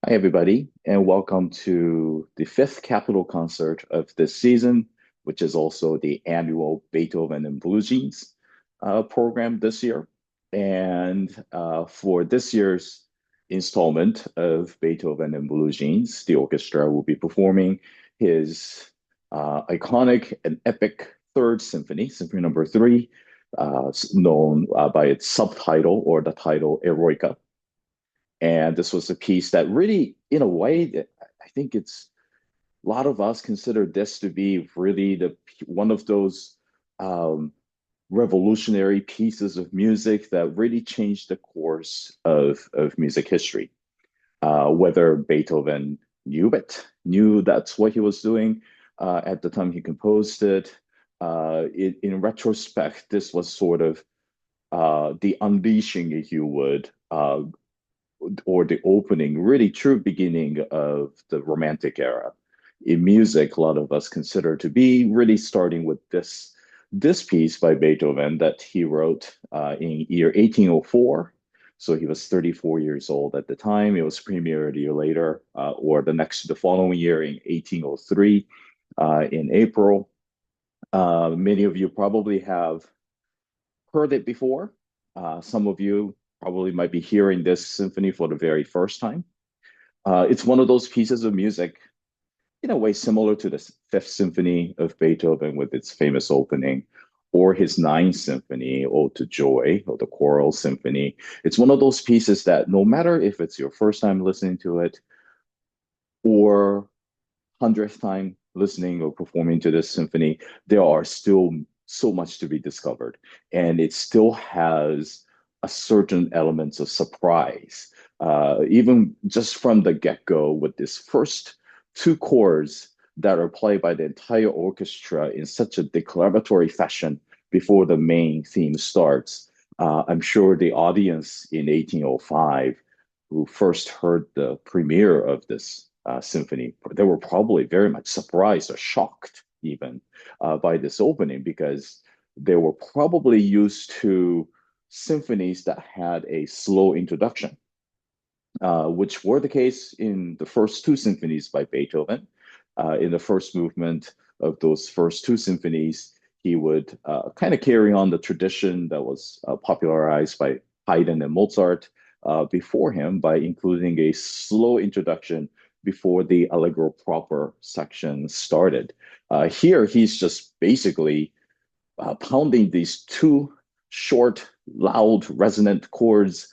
Hi, everybody, and welcome to the fifth Capitol concert of this season, which is also the annual Beethoven and Blue Jeans program this year. And for this year's installment of Beethoven and Blue Jeans, the orchestra will be performing his iconic and epic Third Symphony, Symphony Number 3, known by its subtitle or the title Eroica. And this was a piece that really, in a way, I think it's a lot of us consider this to be really the one of those um, revolutionary pieces of music that really changed the course of music history. Whether Beethoven knew that's what he was doing at the time he composed it. In retrospect, this was sort of the unleashing, if you would, or the opening, really true beginning of the Romantic era. In music, a lot of us consider to be really starting with this piece by Beethoven that he wrote in year 1804. So he was 34 years old at the time. It was premiered a year later, or the following year in 1803 in April. Many of you probably have heard it before. Some of you probably might be hearing this symphony for the very first time. It's one of those pieces of music, in a way, similar to the Fifth Symphony of Beethoven with its famous opening, or his Ninth Symphony, Ode to Joy, or the Choral Symphony. It's one of those pieces that no matter if it's your first time listening to it or 100th time listening or performing to this symphony, there are still so much to be discovered. And it still has a certain elements of surprise. Even just from the get-go with this first two chords that are played by the entire orchestra in such a declamatory fashion before the main theme starts. I'm sure the audience in 1805 who first heard the premiere of this symphony, they were probably very much surprised or shocked even by this opening because they were probably used to symphonies that had a slow introduction, which were the case in the first two symphonies by Beethoven. In the first movement of those first two symphonies, he would kind of carry on the tradition that was popularized by Haydn and Mozart before him by including a slow introduction before the Allegro proper section started. Here, he's just basically pounding these two short, loud, resonant chords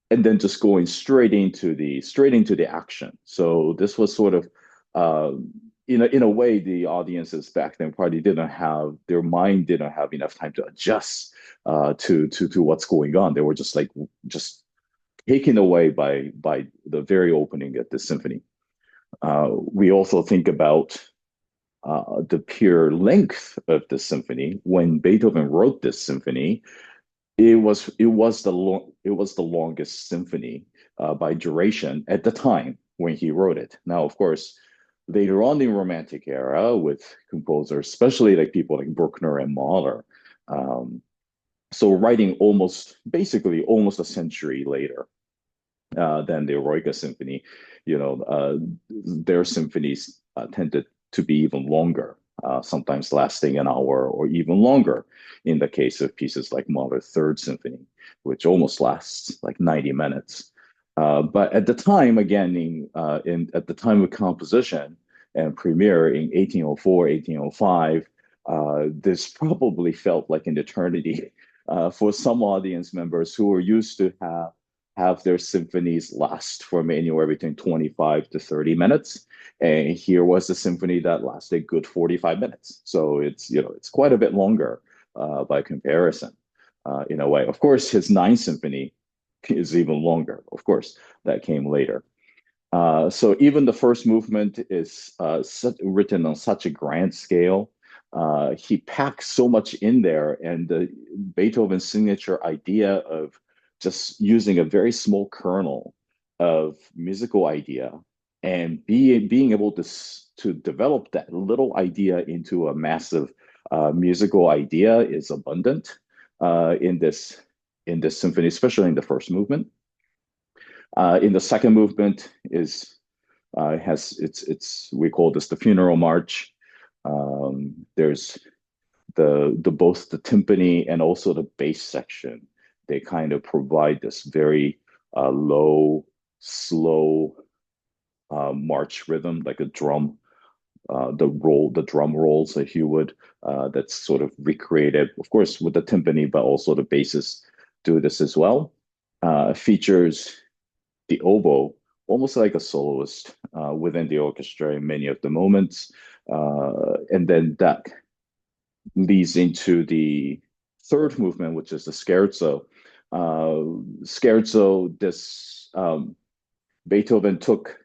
and then just going straight into the action. So this was sort of uh, in a way the audiences back then probably didn't have their mind didn't have enough time to adjust to what's going on. They were just taken away by the very opening of the symphony. We also think about the pure length of the symphony. When Beethoven wrote this symphony, it was the longest symphony by duration at the time when he wrote it. Now, of course, later on in Romantic era, with composers, especially like people like Bruckner and Mahler, um, so writing basically almost a century later than the Eroica Symphony, their symphonies tended to be even longer, sometimes lasting an hour or even longer. In the case of pieces like Mahler's Third Symphony, which almost lasts like 90 minutes. But at the time, again, at the time of composition and premiere in 1804, 1805, this probably felt like an eternity for some audience members who were used to have their symphonies last from anywhere between 25 to 30 minutes. And here was a symphony that lasted a good 45 minutes. So it's quite a bit longer by comparison in a way. Of course, his Ninth Symphony is even longer. Of course, that came later. So even the first movement is written on such a grand scale. He packs so much in there, and Beethoven's signature idea of just using a very small kernel of musical idea and being able to develop that little idea into a massive musical idea is abundant in this symphony, especially in the first movement. In the second movement is has it's we call this the funeral march. There's the both the timpani and also the bass section. They kind of provide this very low, slow march rhythm, like a drum, the drum rolls that he would that's sort of recreated, of course, with the timpani, but also the basses do this as well. Features the oboe, almost like a soloist within the orchestra in many of the moments. And then that leads into the third movement, which is the scherzo. Scherzo, this Beethoven took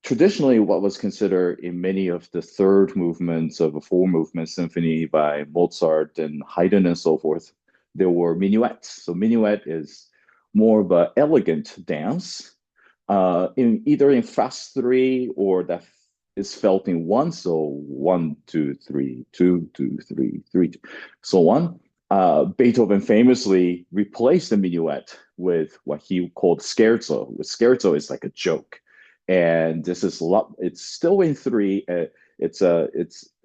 traditionally what was considered in many of the third movements of a four movement symphony by Mozart and Haydn and so forth. There were minuets. So minuet is more of an elegant dance in either in fast three or that is felt in one. So 1, 2, 3, 2, 2, 3, 3, so on. Beethoven famously replaced the minuet with what he called scherzo. Scherzo is like a joke, and this is a lot. It's still in three. It's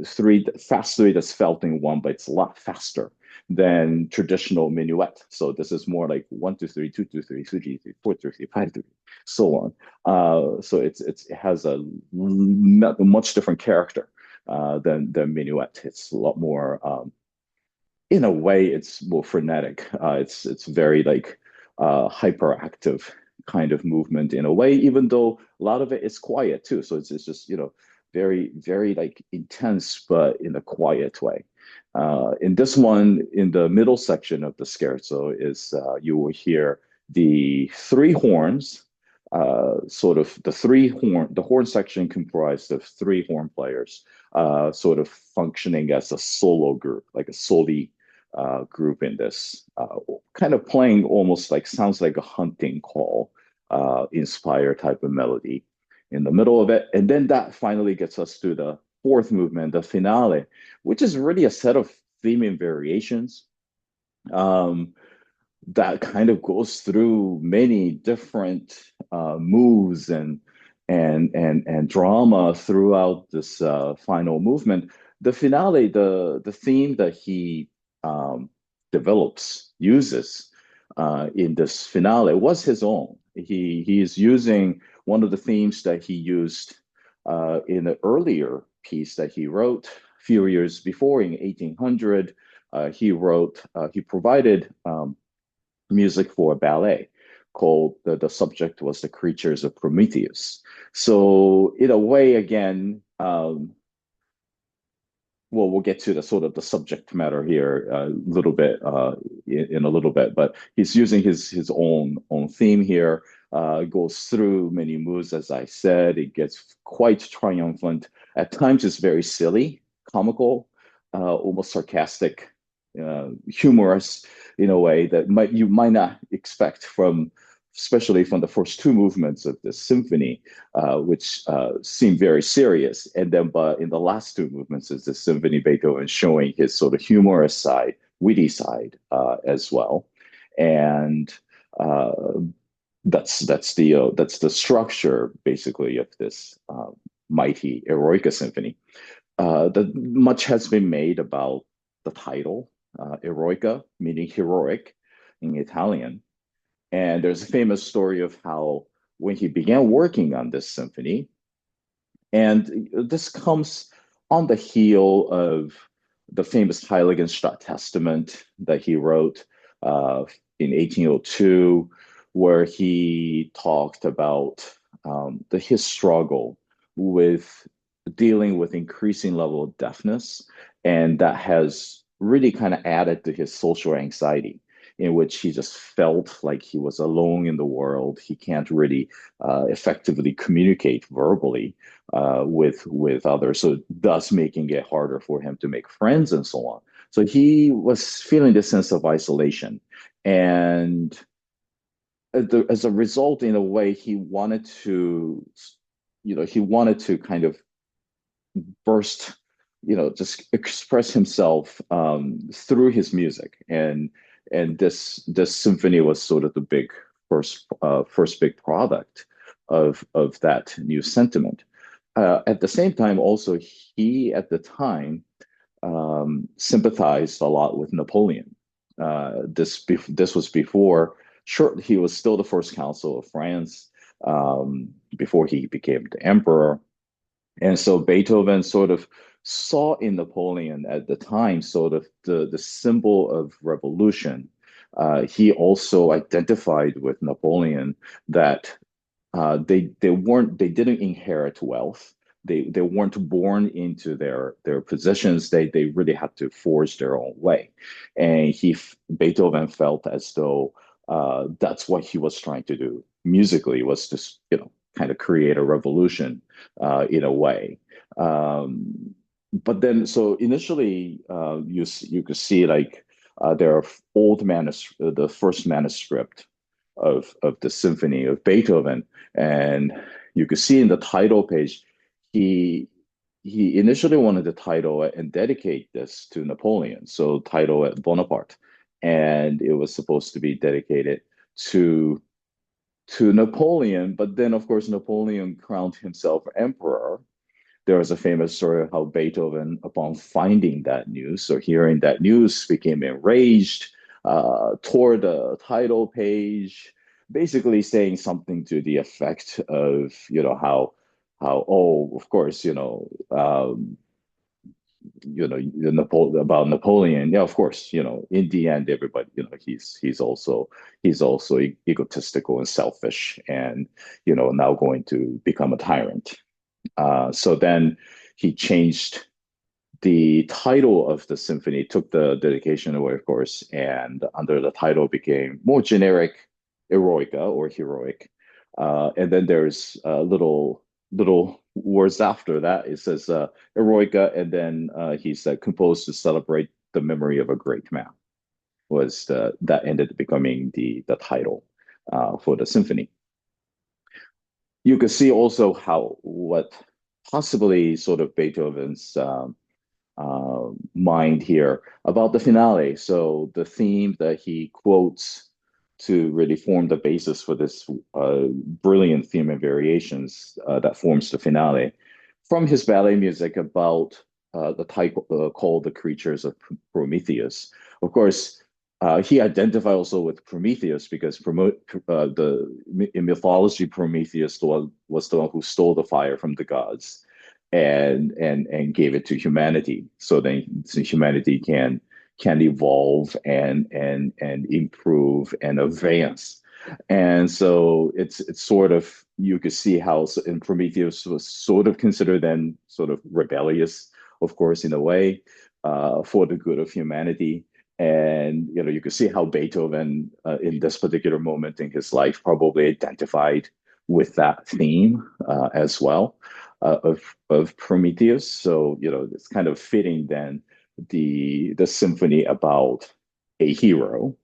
three fast three that's felt in one, but it's a lot faster than traditional minuet. So this is more like 1, 2, 3, 2, 2, 3, 3, 4, 3, 5, 3, so on. So it has a much different character than minuet. It's a lot more. In a way, it's more frenetic. It's very like hyperactive kind of movement in a way, even though a lot of it is quiet too. So it's just very very like intense, but in a quiet way. In this one, in the middle section of the scherzo, is you will hear the three horns. Sort of the horn section comprised of three horn players, sort of functioning as a solo group, like a soli group in this, kind of playing almost like sounds like a hunting call inspired type of melody in the middle of it. And then that finally gets us to the fourth movement, the finale, which is really a set of theme and variations that kind of goes through many different moves and drama throughout this final movement. The finale, the theme that he develops, uses in this finale was his own. He is using one of the themes that he used in an earlier piece that he wrote a few years before in 1800. He provided music for a ballet called the subject was the creatures of Prometheus. So in a way, again, well, we'll get to the sort of the subject matter here a little bit in a little bit, but he's using his own theme here. Goes through many moves, as I said. It gets quite triumphant. At times, it's very silly, comical, almost sarcastic, humorous in a way that you might not expect from, especially from the first two movements of this symphony, which seem very serious. And then, but in the last two movements, is the symphony Beethoven showing his sort of humorous side, witty side as well. And that's the structure basically of this mighty Eroica symphony. Much has been made about the title, Eroica, meaning heroic in Italian. And there's a famous story of how when he began working on this symphony, and this comes on the heel of the famous Heiligenstadt Testament that he wrote in 1802, where he talked about his struggle with dealing with increasing level of deafness, and that has really kind of added to his social anxiety, in which he just felt like he was alone in the world. He can't really effectively communicate verbally with others, so thus making it harder for him to make friends and so on. So he was feeling this sense of isolation, and as a result, in a way, he wanted to kind of burst, just express himself through his music, and this symphony was sort of the big first big product of that new sentiment. At the same time, also he at the time sympathized a lot with Napoleon. This was before. Sure, he was still the first consul of France before he became the emperor, and so Beethoven sort of saw in Napoleon at the time sort of the symbol of revolution. He also identified with Napoleon that they didn't inherit wealth. They weren't born into their positions. They really had to forge their own way, and Beethoven felt as though that's what he was trying to do musically, was to kind of create a revolution in a way. But then, so initially, you could see like there are the first manuscript of the symphony of Beethoven, and you could see in the title page, he he initially wanted to title it and dedicate this to Napoleon, so title it Bonaparte, and it was supposed to be dedicated to Napoleon. But then, of course, Napoleon crowned himself emperor. There was a famous story of how Beethoven, upon finding that news, so hearing that news, became enraged, tore the title page, basically saying something to the effect of, oh, of course, about Napoleon. Yeah, of course, in the end, everybody, he's also egotistical and selfish, and now going to become a tyrant. So then he changed the title of the symphony, took the dedication away, of course, and under the title became more generic, Eroica or heroic. And then there's little words after that. It says Eroica, and then he said composed to celebrate the memory of a great man. That ended up becoming the title for the symphony. You could see also what possibly sort of Beethoven's mind here about the finale. So the theme that he quotes to really form the basis for this brilliant theme and variations that forms the finale from his ballet music about the type called The Creatures of Prometheus. Of course, he identified also with Prometheus because in mythology, Prometheus was the one who stole the fire from the gods and gave it to humanity, so humanity can evolve and improve and advance. And so it's sort of, you could see how in Prometheus was sort of considered then sort of rebellious, of course, in a way, for the good of humanity. And you could see how Beethoven, in this particular moment in his life, probably identified with that theme as well, of Prometheus. So it's kind of fitting then the symphony about a hero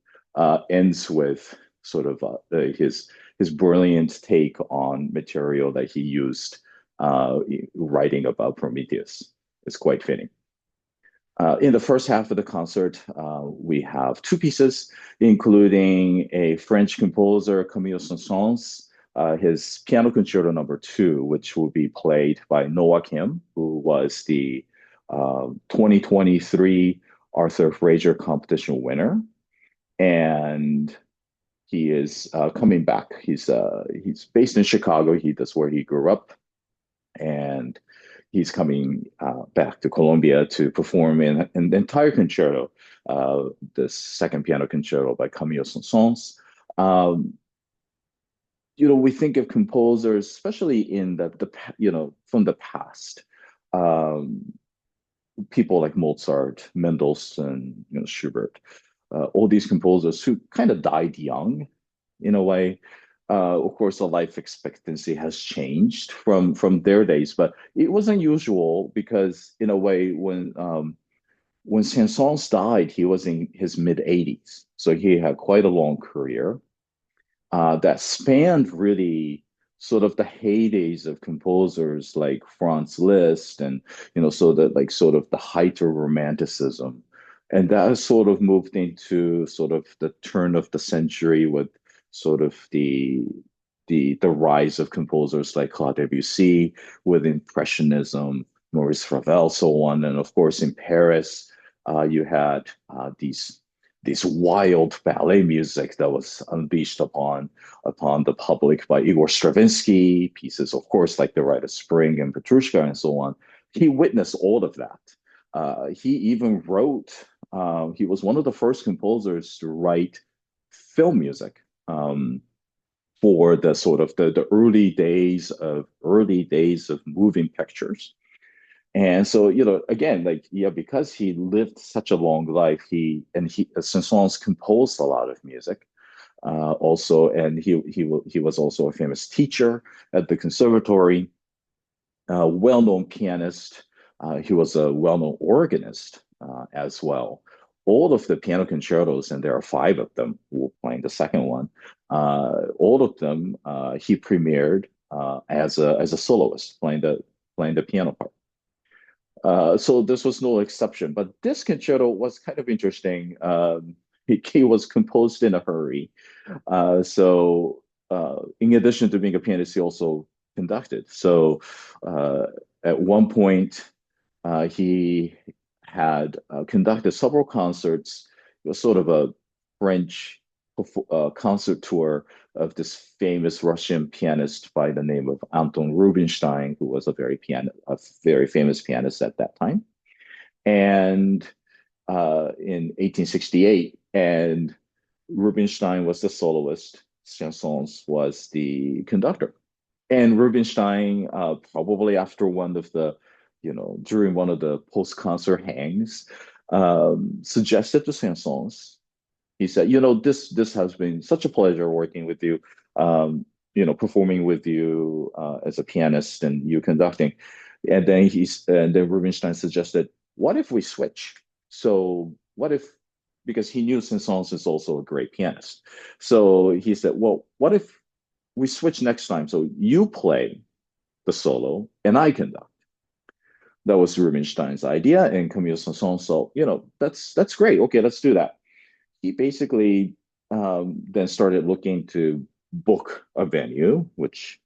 ends with sort of his brilliant take on material that he used writing about Prometheus. It's quite fitting. In the first half of the concert, we have two pieces, including a French composer, Camille Saint-Saëns, his Piano Concerto No. 2, which will be played by Noah Kim, who was the 2023 Arthur Fraser competition winner. And he is coming back. He's based in Chicago. That's where he grew up. And he's coming back to Colombia to perform in the entire concerto, the second piano concerto by Camille Saint-Saëns. We think of composers, especially in from the past, people like Mozart, Mendelssohn, Schubert, all these composers who kind of died young, in a way. Of course, the life expectancy has changed from their days, but it was unusual because, in a way, when Saint-Saëns died, he was in his mid-80s, so he had quite a long career that spanned really sort of the heydays of composers like Franz Liszt, and so that like sort of the height of Romanticism, and that has sort of moved into sort of the turn of the century with sort of the rise of composers like Claude Debussy with Impressionism, Maurice Ravel, so on. And of course, in Paris, you had these wild ballet music that was unleashed upon the public by Igor Stravinsky, pieces, of course, like The Rite of Spring and Petrushka and so on. He witnessed all of that. He even wrote, he was one of the first composers to write film music. For the sort of the early days of moving pictures. And so, again, like, yeah, because he lived such a long life, he Saint-Saëns composed a lot of music, also, and he was also a famous teacher at the conservatory, well-known pianist. He was a well-known organist, as well. All of the piano concertos, and there are five of them. We're playing the second one. All of them, he premiered, as a soloist, playing the piano part. So this was no exception. But this concerto was kind of interesting. He was composed in a hurry. In addition to being a pianist, he also conducted. So at one point, he had conducted several concerts. It was sort of a French concert tour of this famous Russian pianist by the name of Anton Rubinstein, who was a very famous pianist at that time. And in 1868, and Rubinstein was the soloist. Saint-Saëns was the conductor. And Rubinstein, probably after during one of the post-concert hangs, suggested to Saint-Saëns. He said, this has been such a pleasure working with you, performing with you as a pianist and you conducting. And then Rubinstein suggested, what if we switch? So because he knew Saint-Saëns is also a great pianist. So he said, well, what if we switch next time? So you play the solo and I conduct. That was Rubinstein's idea, and Camille Saint-Saëns. So, that's great. Okay, let's do that. He basically then started looking to book a venue, which,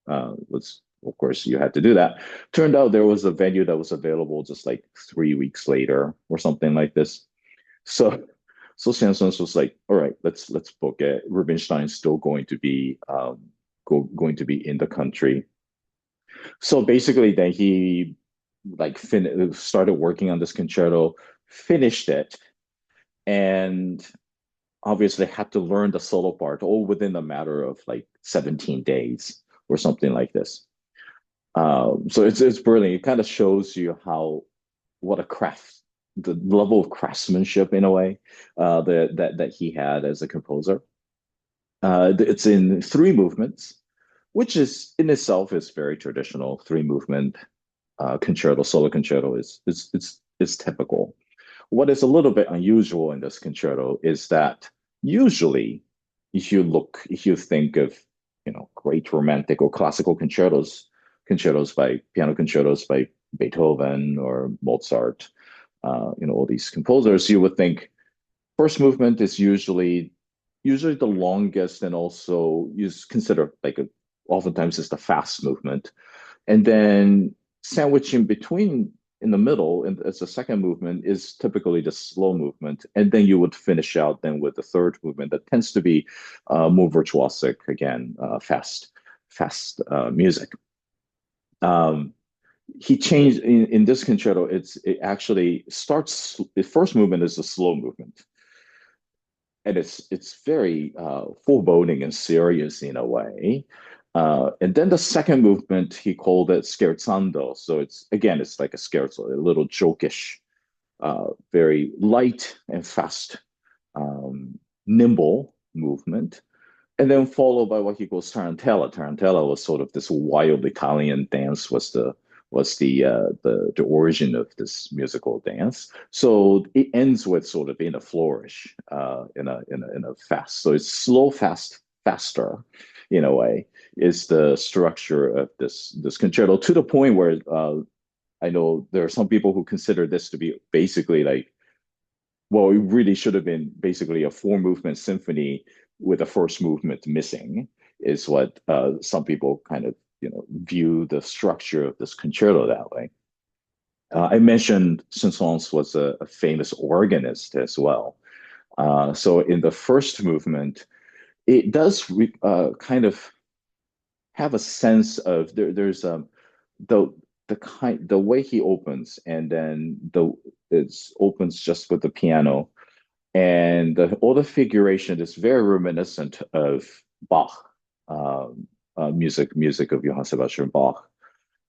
was, of course, you had to do that. Turned out there was a venue that was available just like 3 weeks later or something like this. So Saint-Saëns was like, all right, let's book it. Rubinstein's still going to be in the country. So basically, then he started working on this concerto, finished it, and obviously had to learn the solo part all within a matter of like 17 days or something like this. So it's brilliant. It kind of shows you what a craft, the level of craftsmanship in a way, that he had as a composer. It's in three movements, which is in itself is very traditional. Three movement concerto, solo concerto is typical. What is a little bit unusual in this concerto is that usually, if you think of great romantic or classical piano concertos by Beethoven or Mozart, all these composers, you would think first movement is usually the longest, and also is considered oftentimes it's the fast movement, and then sandwich in between in the middle, and as a second movement is typically the slow movement, and then you would finish out then with the third movement that tends to be more virtuosic, again, fast music. He changed in this concerto. It actually starts. The first movement is a slow movement, and it's very foreboding and serious in a way. And then the second movement, he called it scherzando. So it's like a scherzo, a little jokish, very light and fast, nimble movement. And then followed by what he calls tarantella. Tarantella was sort of this wild Italian dance, was the origin of this musical dance. So it ends with sort of in a flourish, in a fast. So it's slow, fast, faster, in a way, is the structure of this concerto, to the point where I know there are some people who consider this to be basically like well, it really should have been basically a four movement symphony with the first movement missing, is what some people kind of view the structure of this concerto that way. I mentioned Saint-Saëns was a famous organist as well. So in the first movement, it does kind of have a sense of there's the the way he opens, and then the it opens just with the piano, and all the figuration is very reminiscent of Bach, music of Johann Sebastian Bach,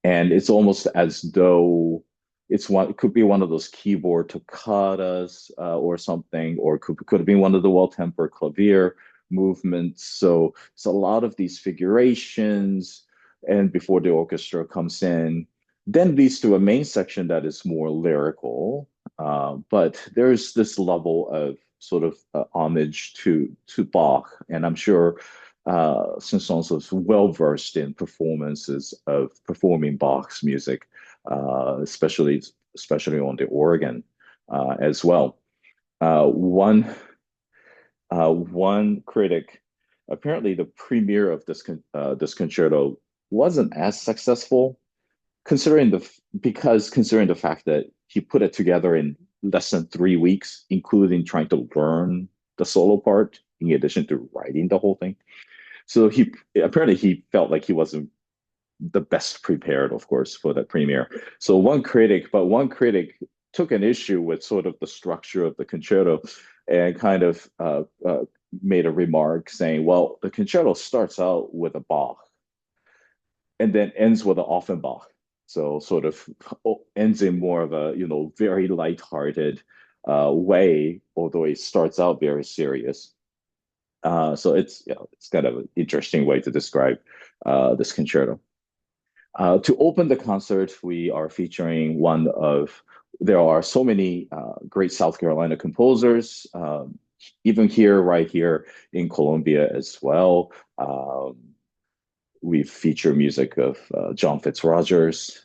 and it's almost as though it could be one of those keyboard toccatas or something, or could have been one of the well-tempered clavier movements. So it's a lot of these figurations, and before the orchestra comes in, then leads to a main section that is more lyrical. But there's this level of sort of homage to Bach, and I'm sure Saint-Saëns was well versed in performances of performing Bach's music, especially on the organ as well. One one critic, apparently the premiere of this concerto wasn't as successful, considering the fact that he put it together in less than 3 weeks, including trying to learn the solo part in addition to writing the whole thing. So he felt like he wasn't the best prepared, of course, for that premiere. So one critic took an issue with sort of the structure of the concerto, and kind of made a remark saying, "Well, the concerto starts out with a Bach and then ends with an Offenbach." So sort of ends in more of a very lighthearted way, although it starts out very serious. So it's kind of an interesting way to describe this concerto. To open the concert, we are featuring there are so many great South Carolina composers, even right here in Columbia as well. We've featured music of John Fitzrogers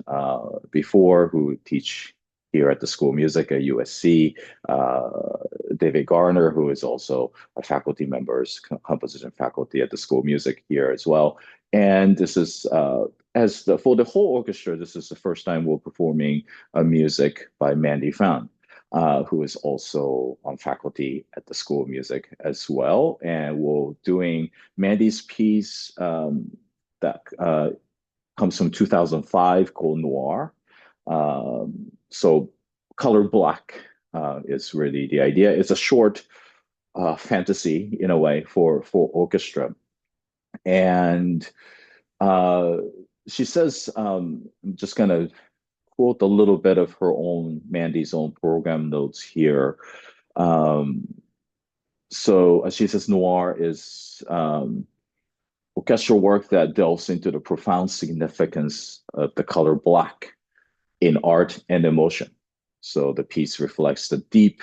before, who teach here at the School of Music at USC. David Garner, who is also a faculty member, composition faculty at the School of Music here as well. And this is for the whole orchestra, this is the first time we're performing music by Mandy Fang, who is also on faculty at the School of Music as well. And we're doing Mandy's piece that comes from 2005 called Noir. So color black is really the idea. It's a short fantasy in a way for orchestra. And she says, I'm just going to quote a little bit of Mandy's own program notes here. So she says, Noir is orchestral work that delves into the profound significance of the color black in art and emotion. So the piece reflects the deep,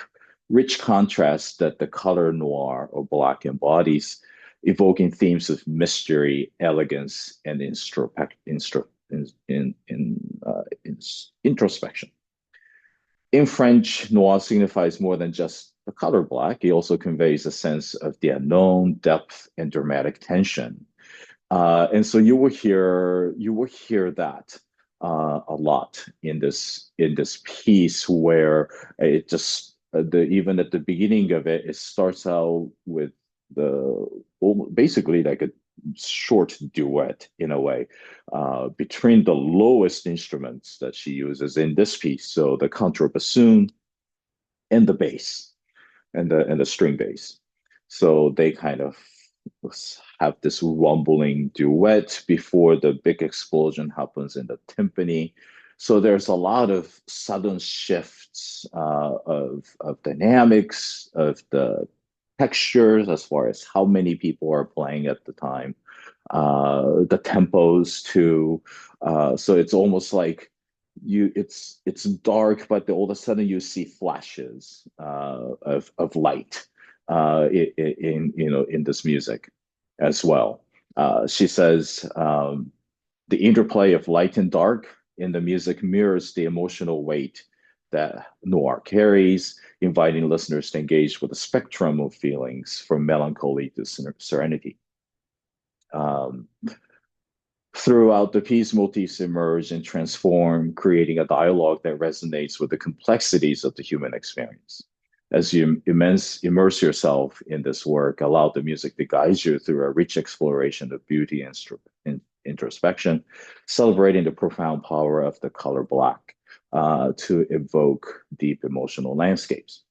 rich contrast that the color noir or black embodies, evoking themes of mystery, elegance, and introspection. In French, noir signifies more than just the color black. It also conveys a sense of the unknown, depth, and dramatic tension. And so you will hear that a lot in this piece, where it just even at the beginning of it, it starts out with basically like a short duet in a way between the lowest instruments that she uses in this piece, so the contrabassoon and the bass and the string bass. So they kind of have this rumbling duet before the big explosion happens in the timpani. So there's a lot of sudden shifts of dynamics, of the textures as far as how many people are playing at the time, the tempos too. So it's almost like it's dark, but all of a sudden you see flashes of light in this music as well. She says the interplay of light and dark in the music mirrors the emotional weight that Noir carries, inviting listeners to engage with a spectrum of feelings from melancholy to serenity. Um, Throughout the piece, motifs emerge and transform, creating a dialogue that resonates with the complexities of the human experience. As you immerse yourself in this work, allow the music to guide you through a rich exploration of beauty and introspection, celebrating the profound power of the color black to evoke deep emotional landscapes.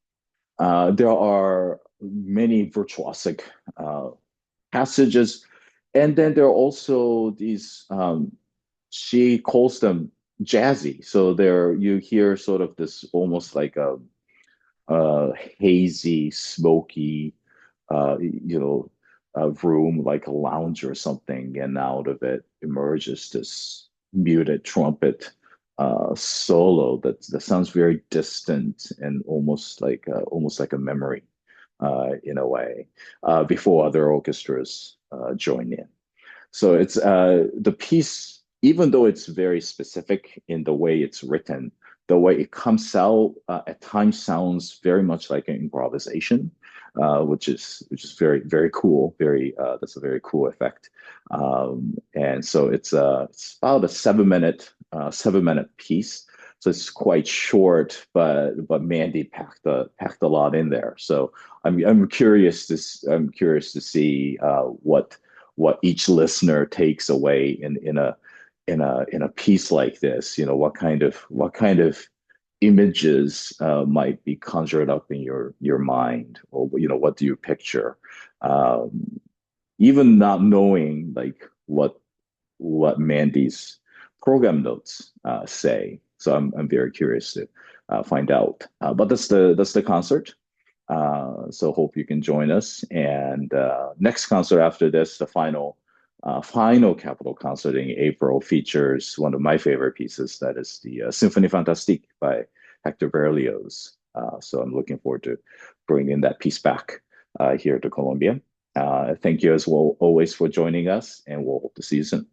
There are many virtuosic uh, passages. And then there are also these, she calls them jazzy. So there you hear sort of this almost like a hazy, smoky, room, like a lounge or something. And out of it emerges this muted trumpet solo that sounds very distant and almost like a memory in a way, before other orchestras join in. So it's the piece, even though it's very specific in the way it's written, the way it comes out at times sounds very much like an improvisation, which is very cool. That's a very cool effect. And so it's about a 7 minute piece. So it's quite short, but Mandy packed a lot in there. So I'm curious to see what each listener takes away in a piece like this. What kind of images might be conjured up in your mind, or what do you picture? Um, Even not knowing like what Mandy's program notes say. So I'm very curious to find out. But that's the concert. So hope you can join us. And next concert after this, the final Capitol concert in April features one of my favorite pieces. That is the Symphonie Fantastique by Hector Berlioz. So I'm looking forward to bringing that piece back here to Colombia. Thank you as well always for joining us, and we'll hope to see you soon.